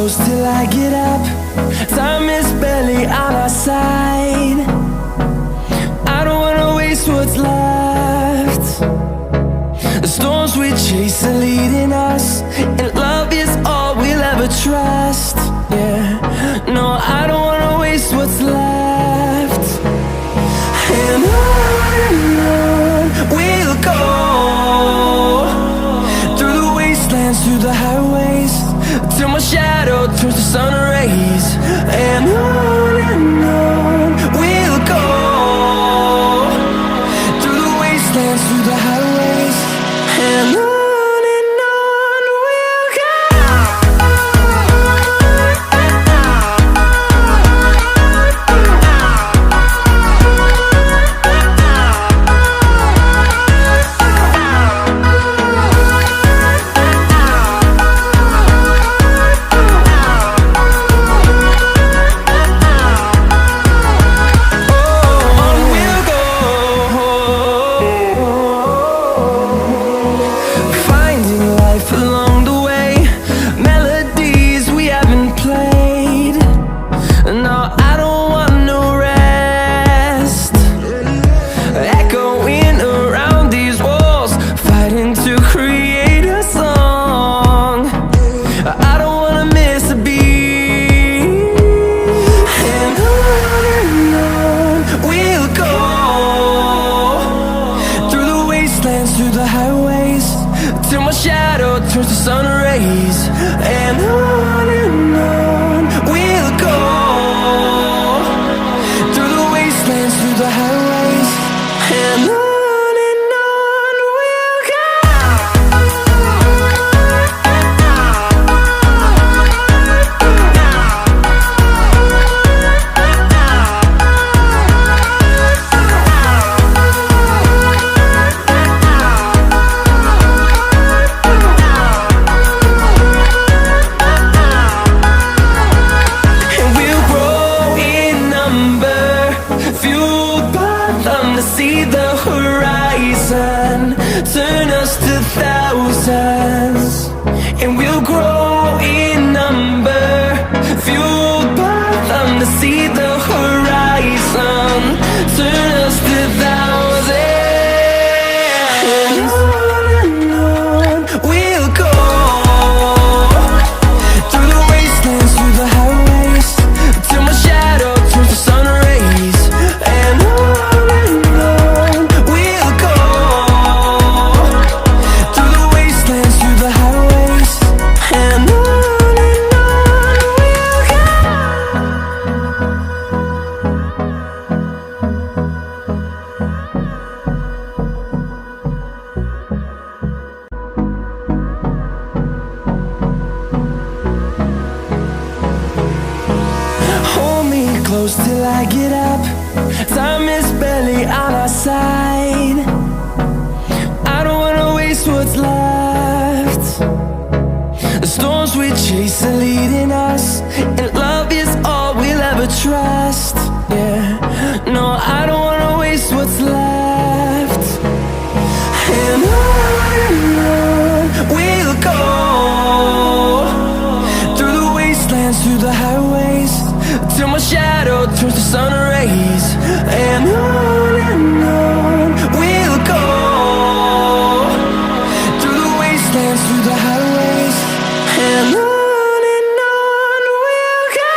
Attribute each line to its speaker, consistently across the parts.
Speaker 1: close till I get up. Time is barely on our side. I don't wanna waste what's left. The storms we chase are leading us, and love is all we'll ever trust. Yeah, no, I don't wanna waste what's left. And on we'll go, through the wastelands, through the highways, till my shadow turns to sun rays. And on we'll go, through the wastelands, through the highways, and on we'll go. Through the highways, till my shadow turns to sun rays. And on we'll go, through the wastelands, through the highways, and on we'll go. See the horizon, turn us to thousands, and we'll grow in number, fueled by them. To see the horizon, turn us to thousands, and on we'll go, through the wastelands, through the highways, till my shadow turns to sun rays. And close till I get up. Time is barely on our side. I don't wanna waste what's left. The storms we chase are leading us, and love is all we'll ever trust. Yeah, no, I don't wanna waste what's left. And on we'll go, through the wastelands, through the highways, till my shadow turns to sun rays. And on we'll go, through the wastelands, through the highways, and on we'll go.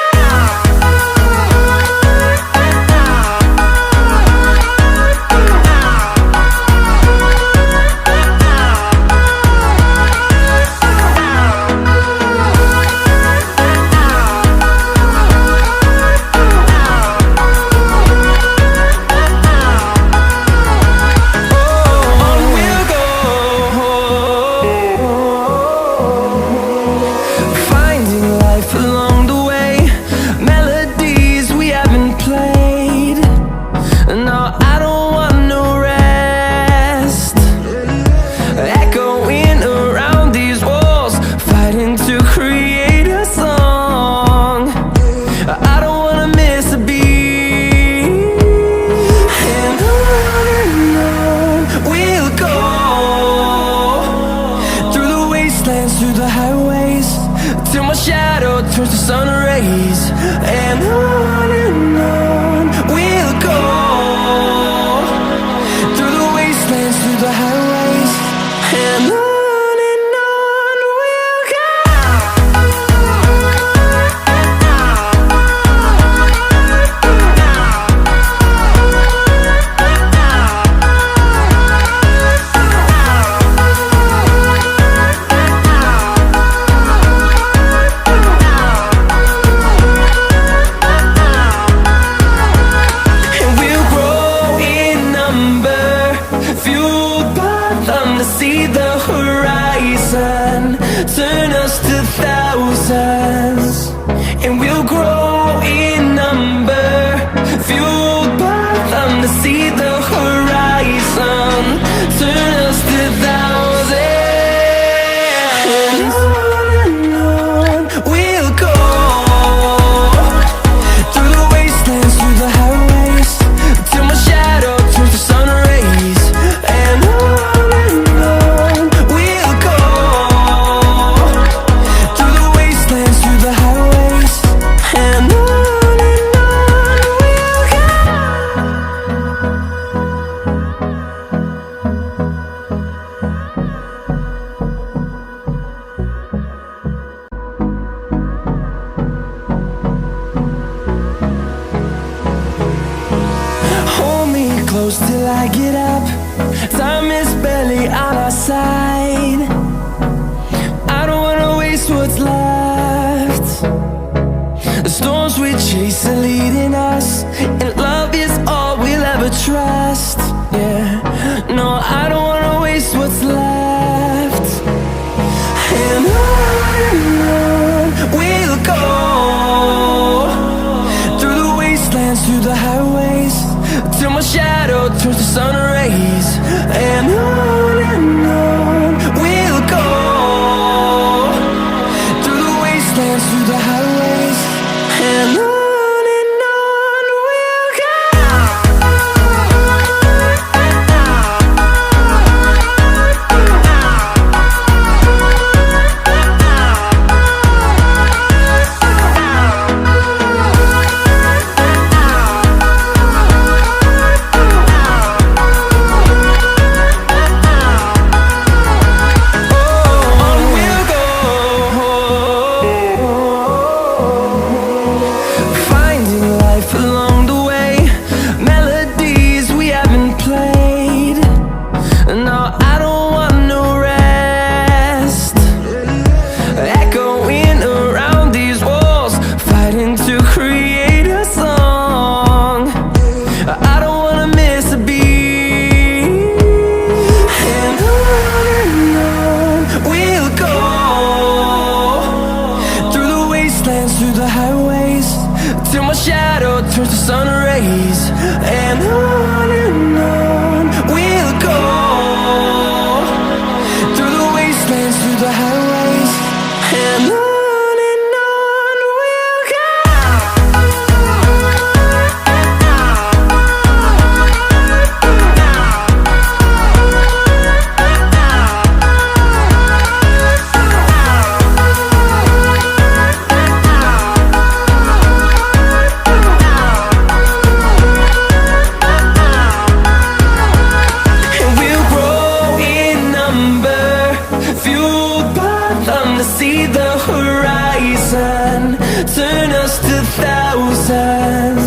Speaker 1: till I get up. Time is barely on our side. I don't wanna waste what's left. The storms we chase are leading us, and love is all we'll ever trust. Yeah, no, I don't wanna waste what's left. And on we'll go, through the wastelands, through the highways, till my shadow turns to sun rays. And on we'll go, through the wastelands, through the highways, and on we'll go. Through the highways, till my shadow turns to sun rays. And on we'll go, through the wastelands, through the highways, and on we'll go. To see the horizon, turn us to thousands.